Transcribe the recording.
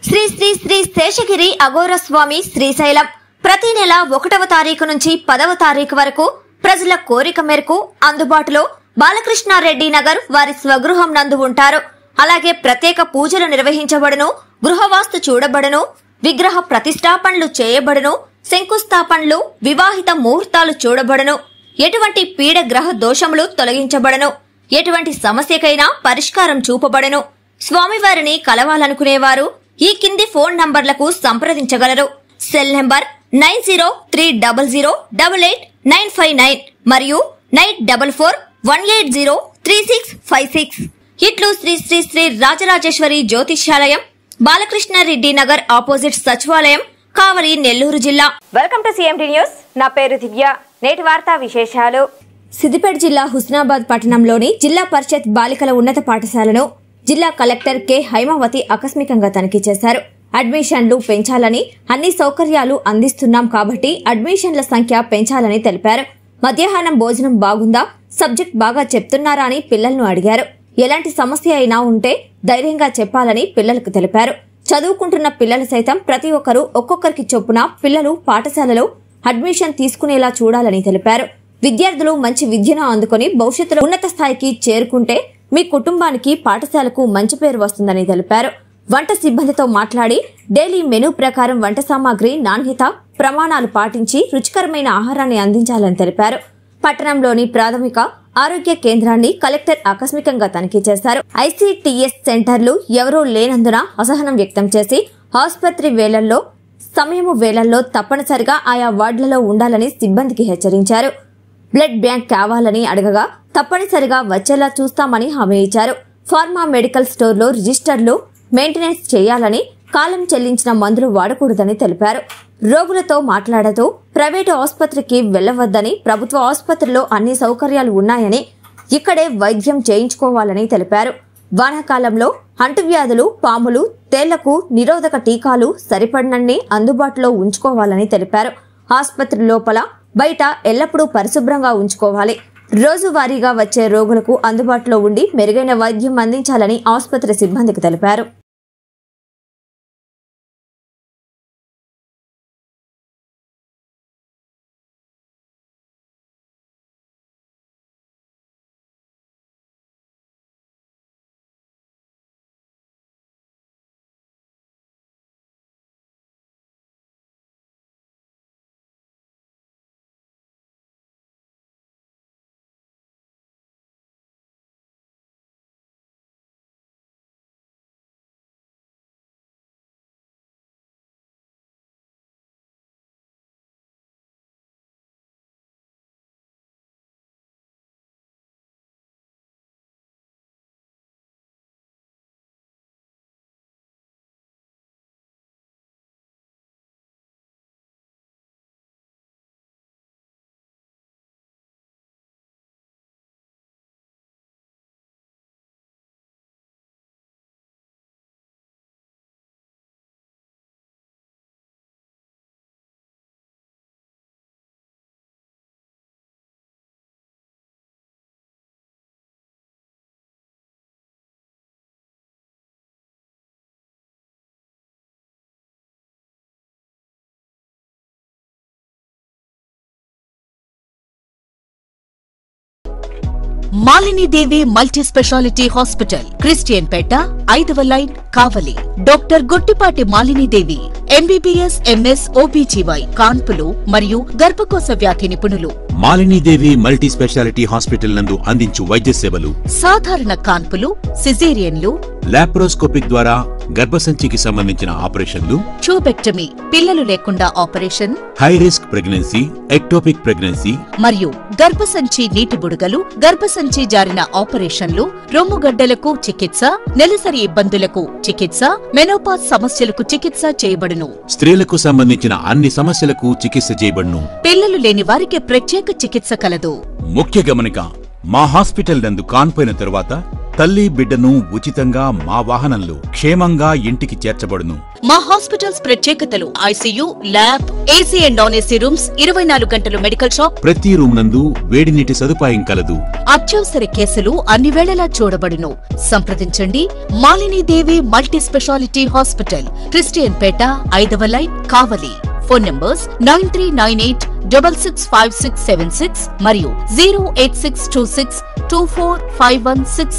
శ్రీ శ్రీ శ్రీ శేషగిరి అఘోర స్వామి శ్రీశైలం ప్రతి నెల 1వ తారీఖు నుంచి 10వ తారీఖు వరకు ప్రజల కోరిక మేరకు అందుబాటులో బాలకృష్ణారెడ్డి నగర్ వారి స్వగృహం నందు ఉంటారు. అలాగే ప్రత్యేక పూజలు నిర్వహించబడును, గృహవాస్తు చూడబడును, విగ్రహ ప్రతిష్టాపనలు చేయబడును, శంకుస్థాపనలు, వివాహిత ముహూర్తాలు చూడబడును, ఎటువంటి పీడ గ్రహ దోషములు తొలగించబడును, ఎటువంటి సమస్యకైనా పరిష్కారం చూపబడును. స్వామివారిని కలవాలనుకునేవారు ఈ కింది ఫోన్ నంబర్లకు సంప్రదించగలరు. సెల్ నంబర్ 9030088959 మరియు 9441803656. ఇట్లు శ్రీ శ్రీ శ్రీ రాజరాజేశ్వరి జ్యోతిష్యాలయం, బాలకృష్ణారెడ్డి నగర్ ఆపోజిట్ సచివాలయం, కావలి, నెల్లూరు జిల్లా. Welcome to CMD news. నా పేరు దివ్య. నేటి వార్తా విశేషాలు. సిద్దిపేట జిల్లా హుస్నాబాద్ పట్టణంలోని జిల్లా పరిషత్ బాలికల ఉన్నత పాఠశాలను జిల్లా కలెక్టర్ కె హైమావతి ఆకస్మికంగా తనిఖీ చేశారు. అడ్మిషన్లు పెంచాలని, అన్ని సౌకర్యాలు అందిస్తున్నాం కాబట్టి అడ్మిషన్ల సంఖ్య పెంచాలని తెలిపారు. మధ్యాహ్నం భోజనం బాగుందా, సబ్జెక్ట్ బాగా చెప్తున్నారా అని పిల్లలను అడిగారు. ఎలాంటి సమస్య అయినా ఉంటే ధైర్యంగా చెప్పాలని పిల్లలకు తెలిపారు. చదువుకుంటున్న పిల్లలు సైతం ప్రతి ఒక్కరూ ఒక్కొక్కరికి చొప్పున పిల్లలు పాఠశాలలో అడ్మిషన్ తీసుకునేలా చూడాలని తెలిపారు. విద్యార్థులు మంచి విద్యను అందుకుని భవిష్యత్తులో ఉన్నత స్థాయికి చేరుకుంటే మీ కుటుంబానికి, పాఠశాలకు మంచి పేరు వస్తుందని తెలిపారు. వంట సిబ్బందితో మాట్లాడి డైలీ మెనూ ప్రకారం వంట సామాగ్రి నాణ్యత ప్రమాణాలు పాటించి రుచికరమైన ఆహారాన్ని అందించాలని తెలిపారు. పట్టణంలోని ప్రాథమిక ఆరోగ్య కేంద్రాన్ని కలెక్టర్ ఆకస్మికంగా తనిఖీ చేశారు. ఐసీటీఎస్ సెంటర్లు ఎవరూ లేనందున అసహనం వ్యక్తం చేసి ఆసుపత్రి సమయము వేళల్లో తప్పనిసరిగా ఆయా వార్డులలో ఉండాలని సిబ్బందికి హెచ్చరించారు. బ్లడ్ బ్యాంక్ కావాలని అడగగా తప్పనిసరిగా వచ్చేలా చూస్తామని హామీ ఇచ్చారు. ఫార్మా మెడికల్ స్టోర్లో రిజిస్టర్లు మెయింటెనెన్స్ చేయాలని, కాలం చెల్లించిన మందులు వాడకూడదని తెలిపారు. రోగులతో మాట్లాడుతూ ప్రైవేటు ఆసుపత్రికి వెళ్లవద్దని, ప్రభుత్వ ఆసుపత్రిలో అన్ని సౌకర్యాలు ఉన్నాయని, ఇక్కడే వైద్యం చేయించుకోవాలని తెలిపారు. వానాకాలంలో అంటువ్యాధులు, పాములు, తేళ్లకు నిరోధక టీకాలు సరిపడినన్ని అందుబాటులో ఉంచుకోవాలని తెలిపారు. ఆసుపత్రి లోపల బయట ఎల్లప్పుడూ పరిశుభ్రంగా ఉంచుకోవాలి. రోజువారీగా వచ్చే రోగులకు అందుబాటులో ఉండి మెరుగైన వైద్యం అందించాలని ఆసుపత్రి సిబ్బందికి తెలిపారు. మాలిని దేవి multi speciality hospital, Christian Peta, 5వ లైన్, కావలి. డాక్టర్ గుట్టిపాటి మాలిని దేవి ఎంబీబీఎస్, ఎంఎస్, ఓబీజీవై, కాన్పులు మరియు గర్భకోశ వ్యాధి నిపుణులు. మాలిని దేవి మల్టీ స్పెషాలిటీ హాస్పిటల్ నందు అందించు వైద్య సేవలు: సాధారణ కాన్పులు, సిజేరియన్లు, లాప్రోస్కోపిక్ ద్వారా గర్భసంచికి సంబంధించిన ఆపరేషన్లు, ట్యూబెక్టమీ, పిల్లలు లేకుండా operation, high risk pregnancy, ectopic pregnancy మరియు గర్భసంచి నీటి బుడగలు, గర్భసంచి జారిన ఆపరేషన్లు, రొమ్ముగడ్డలకు చికిత్స, నెలసరి ఇబ్బందులకు చికిత్స, మెనోపాజ్ సమస్యలకు చికిత్స చేయబడును. స్త్రీలకు సంబంధించిన అన్ని సమస్యలకు చికిత్స చేయబడును. పిల్లలు లేని వారికి ప్రత్యేక చికిత్స కలదు. ముఖ్య గమనిక: మా హాస్పిటల్ నందు కాన్పోయిన తరువాత తల్లి బిడ్డను ఉచితంగా మా వాహనంలో క్షేమంగా ఇంటికి చేర్చబడును. మా హాస్పిటల్స్ ప్రత్యేకతలు: ICU, lab, AC and non AC rooms, 24 గంటలు మెడికల్ షాప్, ప్రతి రూమ్ నందు వేడి నీటి సదుపాయం కలదు. అత్యవసర కేసులు అన్ని వేళలా చూడబడును. సంప్రదించండి Malinidevi multi speciality hospital, Christian Peta, 5వ లైన్, కావలి. ఫోన్ నంబర్స్ 9398665676 మరియు 08626245166.